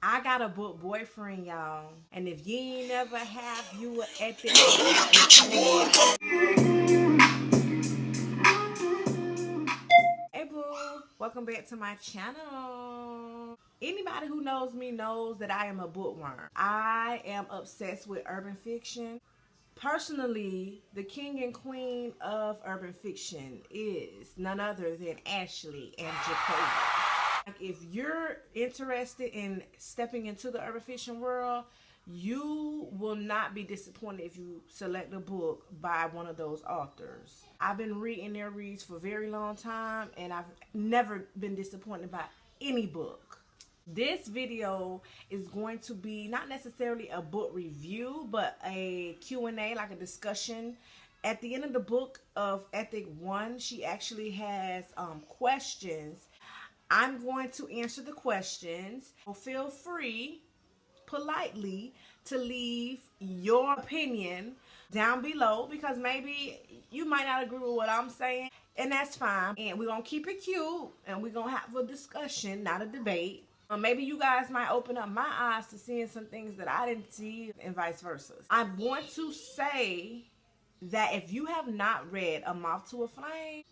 I got a book boyfriend, y'all. And if you ain't never have, you a epic. Hey boo, welcome back to my channel. Anybody who knows me knows that I am a bookworm. I am obsessed with urban fiction. Personally, the king and queen of urban fiction is none other than Ashley and JaQuavis. Like, if you're interested in stepping into the urban fiction world, you will not be disappointed if you select a book by one of those authors. I've been reading their reads for a very long time, and I've never been disappointed by any book. This video is going to be not necessarily a book review, but a Q&A, like a discussion. At the end of the book of Ethic 1, she actually has questions. I'm going to answer the questions. So feel free, politely, to leave your opinion down below, because maybe you might not agree with what I'm saying, and that's fine. And we're going to keep it cute, and we're going to have a discussion, not a debate. Maybe you guys might open up my eyes to seeing some things that I didn't see, and vice versa. I want to say that if you have not read A Moth to a Flame,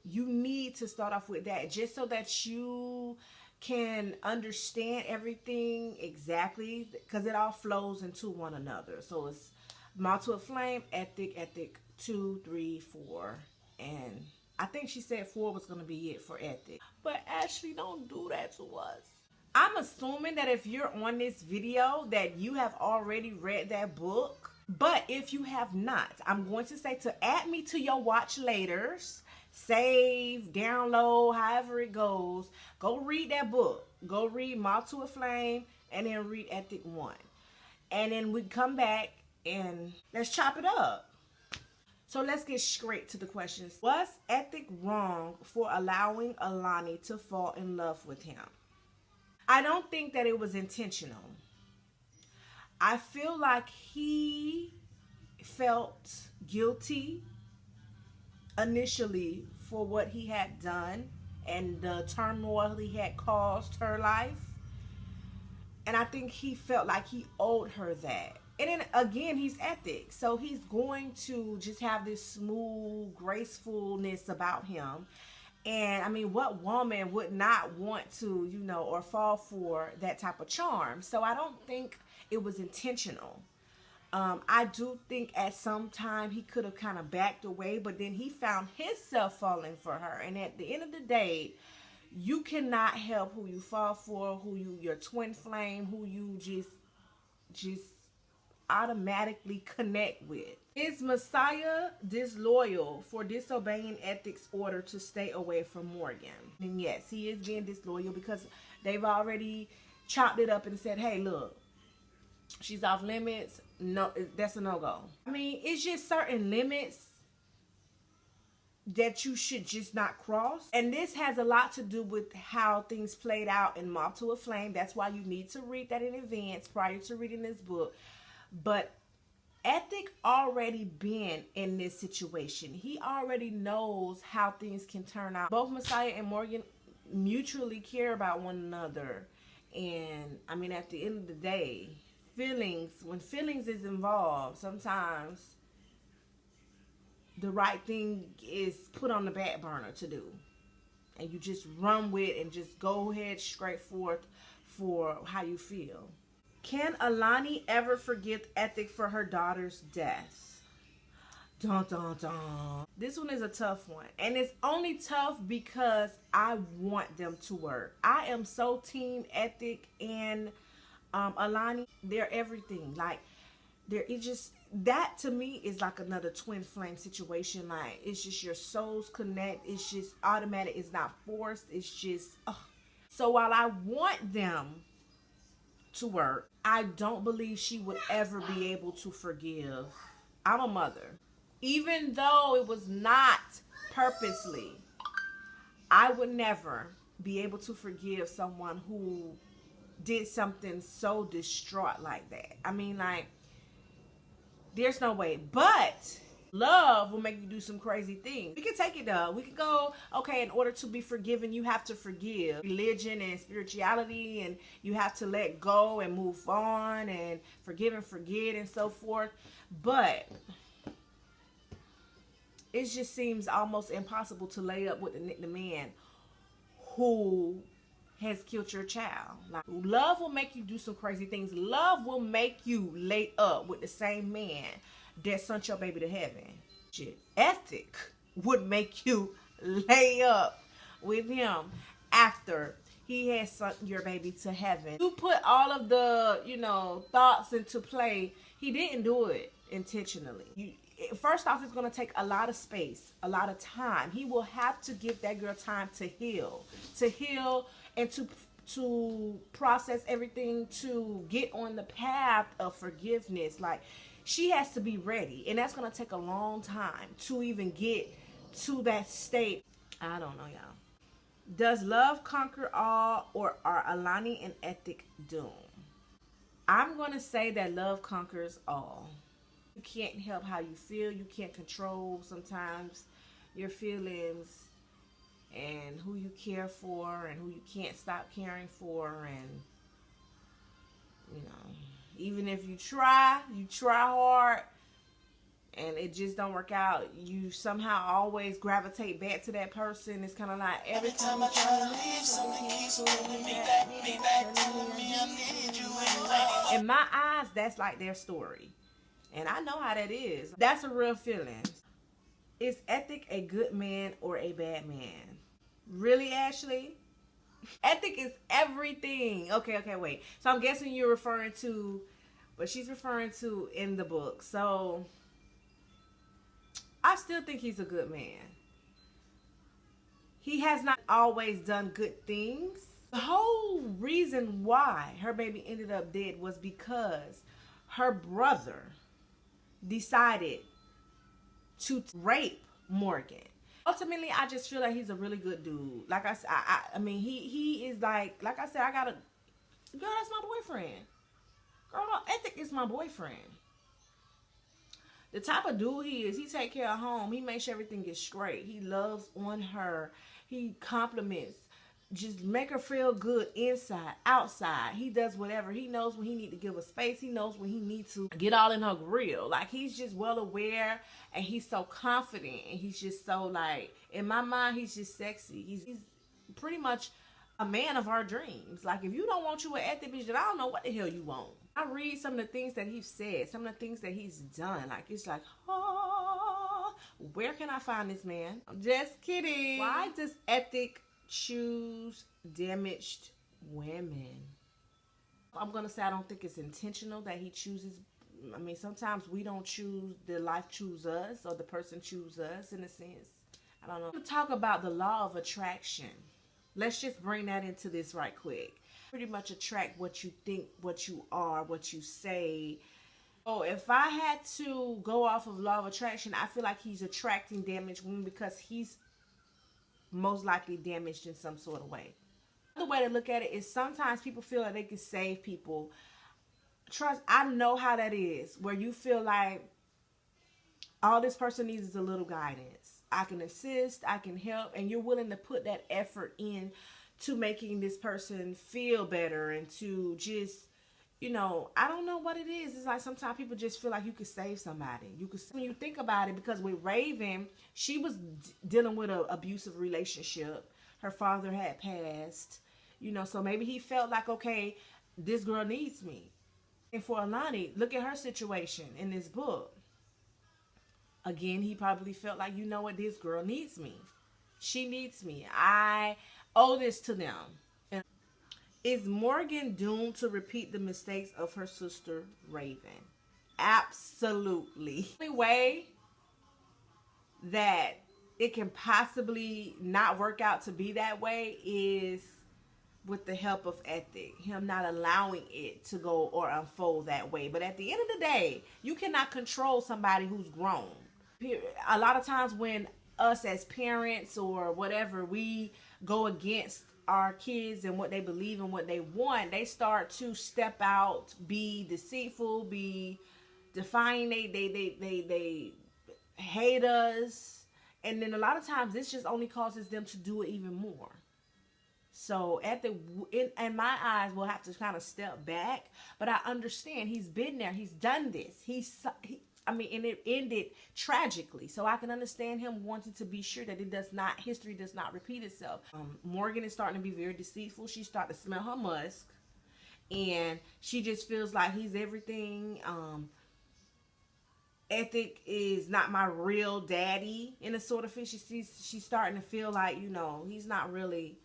you need to start off with that, just so that you can understand everything exactly, because it all flows into one another. So it's Moth to a Flame, Ethic 2, 3, 4, and I think she said 4 was going to be it for Ethic. But Ashley, don't do that to us. I'm assuming that if you're on this video that you have already read that book. But if you have not, I'm going to say to add me to your watch laters, save, download, however it goes. Go read that book. Go read Moth to a Flame, and then read Ethic 1. And then we come back and let's chop it up. So let's get straight to the questions. Was Ethic wrong for allowing Aloni to fall in love with him? I don't think that it was intentional. I feel like he felt guilty initially for what he had done and the turmoil he had caused her life. And I think he felt like he owed her that. And then again, he's Ethic, so he's going to just have this smooth gracefulness about him. And I mean, what woman would not want to, you know, or fall for that type of charm? So I don't think it was intentional. I do think at some time he could have kind of backed away, but then he found himself falling for her. And at the end of the day, you cannot help who you fall for, your twin flame, who you just automatically connect with. Is Messiah disloyal for disobeying Ethic's order to stay away from Morgan? And yes, he is being disloyal because they've already chopped it up and said, hey, look, she's off limits. No, that's a no-go. I mean, it's just certain limits that you should just not cross. And this has a lot to do with how things played out in Moth to a Flame. That's why you need to read that in advance prior to reading this book. But Ethic already been in this situation. He already knows how things can turn out. Both Messiah and Morgan mutually care about one another. And I mean, at the end of the day, when feelings is involved, sometimes the right thing is put on the back burner to do. And you just run with and just go ahead straight forth for how you feel. Can Aloni ever forgive Ethic for her daughter's death? Dun, dun, dun. This one is a tough one. And it's only tough because I want them to work. I am so team Ethic and Aloni. They're everything. Like, that to me is like another twin flame situation. Like, it's just your souls connect. It's just automatic. It's not forced. It's just, So while I want them to work, I don't believe she would ever be able to forgive. I'm a mother. Even though it was not purposely, I would never be able to forgive someone who did something so distraught like that. I mean, like, there's no way. But Love will make you do some crazy things. We can take it though. We can go, okay, in order to be forgiven, you have to forgive. Religion and spirituality, and you have to let go and move on and forgive and forget and so forth. But it just seems almost impossible to lay up with the man who has killed your child. Like, love will make you do some crazy things. Love will make you lay up with the same man that sent your baby to heaven. Shit. Ethic would make you lay up with him after he has sent your baby to heaven. You put all of the, thoughts into play. He didn't do it intentionally. First off, it's going to take a lot of space, a lot of time. He will have to give that girl time to heal and to process everything, to get on the path of forgiveness. Like, she has to be ready, and that's going to take a long time to even get to that state. I don't know, y'all. Does love conquer all, or are Aloni and Ethic doomed? I'm going to say that love conquers all. You can't help how you feel. You can't control sometimes your feelings and who you care for and who you can't stop caring for. And, even if you try hard and it just don't work out, you somehow always gravitate back to that person. It's kind of like every time I try to leave, something keeps pulling me back to me. I need you. In my eyes, that's like their story. And I know how that is. That's a real feeling. Is Ethic a good man or a bad man? Really, Ashley? Ethic is everything. Okay, wait. So I'm guessing you're referring to what she's referring to in the book. So I still think he's a good man. He has not always done good things. The whole reason why her baby ended up dead was because her brother decided to rape Morgan. Ultimately, I just feel like he's a really good dude. Like I said, I mean, he is like I said, girl, that's my boyfriend. Girl, Ethic is my boyfriend. The type of dude he is, he take care of home. He makes sure everything is straight. He loves on her. He compliments. Just make her feel good inside, outside. He does whatever. He knows when he need to give her space. He knows when he needs to get all in her grill. Like, he's just well aware, and he's so confident, and he's just so, like, in my mind, he's just sexy. He's pretty much a man of our dreams. Like, if you don't want you an Ethic bitch, then I don't know what the hell you want. I read some of the things that he's said, some of the things that he's done. Like, it's like, oh, where can I find this man? I'm just kidding. Why does Ethic choose damaged women? I'm gonna say I don't think it's intentional that he chooses. I mean, sometimes we don't choose, the life choose us, or the person choose us, in a sense. I don't know. I'm gonna talk about the law of attraction. Let's just bring that into this right quick. Pretty much attract what you think, what you are, what you say. Oh, if I had to go off of law of attraction, I feel like he's attracting damaged women because he's most likely damaged in some sort of way. The way to look at it is sometimes people feel like they can save people. Trust, I know how that is, where you feel like all this person needs is a little guidance. I can assist, I can help, and you're willing to put that effort in to making this person feel better and to just, I don't know what it is. It's like sometimes people just feel like you could save somebody. When you think about it, because with Raven, she was dealing with an abusive relationship. Her father had passed, so maybe he felt like, okay, this girl needs me. And for Aloni, look at her situation in this book. Again, he probably felt like, you know what, this girl needs me. She needs me. I owe this to them. And is Morgan doomed to repeat the mistakes of her sister Raven? Absolutely. The only way that it can possibly not work out to be that way is with the help of Ethic. Him not allowing it to go or unfold that way. But at the end of the day, you cannot control somebody who's grown. A lot of times when us as parents or whatever, we go against our kids and what they believe and what they want, they start to step out, be deceitful, be defying they hate us. And then a lot of times this just only causes them to do it even more. So in my eyes, we'll have to kind of step back. But I understand he's been there. He's done this. And it ended tragically. So I can understand him wanting to be sure that history does not repeat itself. Morgan is starting to be very deceitful. She's starting to smell her musk. And she just feels like he's everything. Ethic is not my real daddy in a sort of thing. She's starting to feel like, he's not really.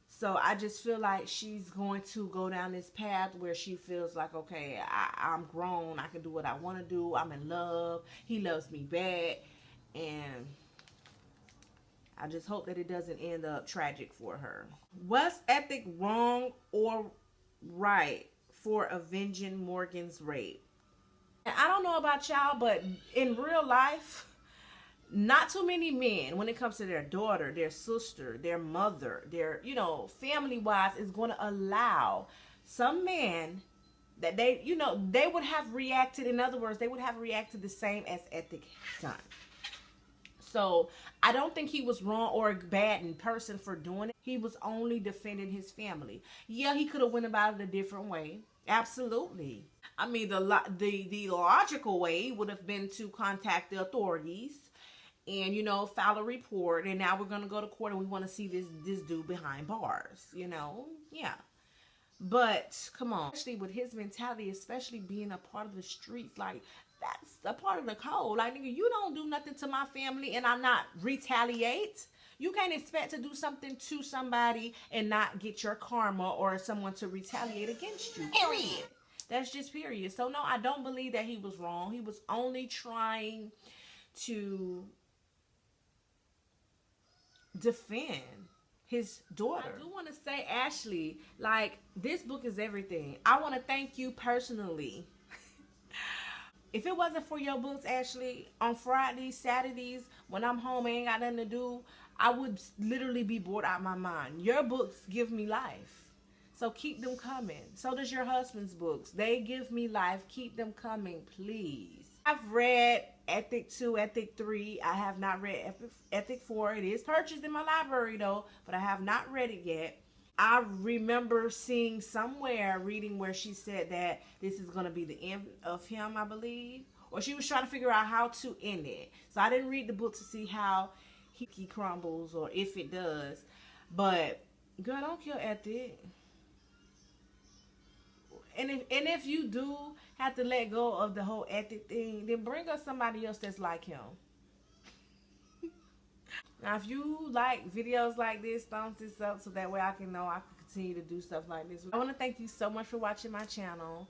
So I just feel like she's going to go down this path where she feels like, okay, I'm grown. I can do what I want to do. I'm in love. He loves me back. And I just hope that it doesn't end up tragic for her. Was Ethic wrong or right for avenging Morgan's rape? And I don't know about y'all, but in real life, not too many men, when it comes to their daughter, their sister, their mother, their, family-wise, is going to allow some men that they would have reacted. In other words, they would have reacted the same as Ethic done. So I don't think he was wrong or bad in person for doing it. He was only defending his family. Yeah, he could have went about it a different way. Absolutely. I mean, the logical way would have been to contact the authorities and, file a report. And now we're going to go to court and we want to see this dude behind bars, Yeah. But, come on. Especially with his mentality, especially being a part of the streets, like, that's a part of the code. Like, nigga, you don't do nothing to my family and I'm not retaliate. You can't expect to do something to somebody and not get your karma or someone to retaliate against you. Period. That's just period. So, no, I don't believe that he was wrong. He was only trying to defend his daughter. I do want to say, Ashley, like, this book is everything. I want to thank you personally. If it wasn't for your books, Ashley, on Fridays, Saturdays, when I'm home and ain't got nothing to do, I would literally be bored out of my mind. Your books give me life. So keep them coming. So does your husband's books. They give me life. Keep them coming, please. I've read Ethic 2, Ethic 3. I have not read Ethic 4. It is purchased in my library, though, but I have not read it yet. I remember seeing somewhere, reading where she said that this is going to be the end of him, I believe. Or she was trying to figure out how to end it. So I didn't read the book to see how he crumbles or if it does. But, girl, don't kill Ethic. And if you do have to let go of the whole Ethic thing, then bring us somebody else that's like him. Now, if you like videos like this, thumbs this up so that way I can know I can continue to do stuff like this. I want to thank you so much for watching my channel.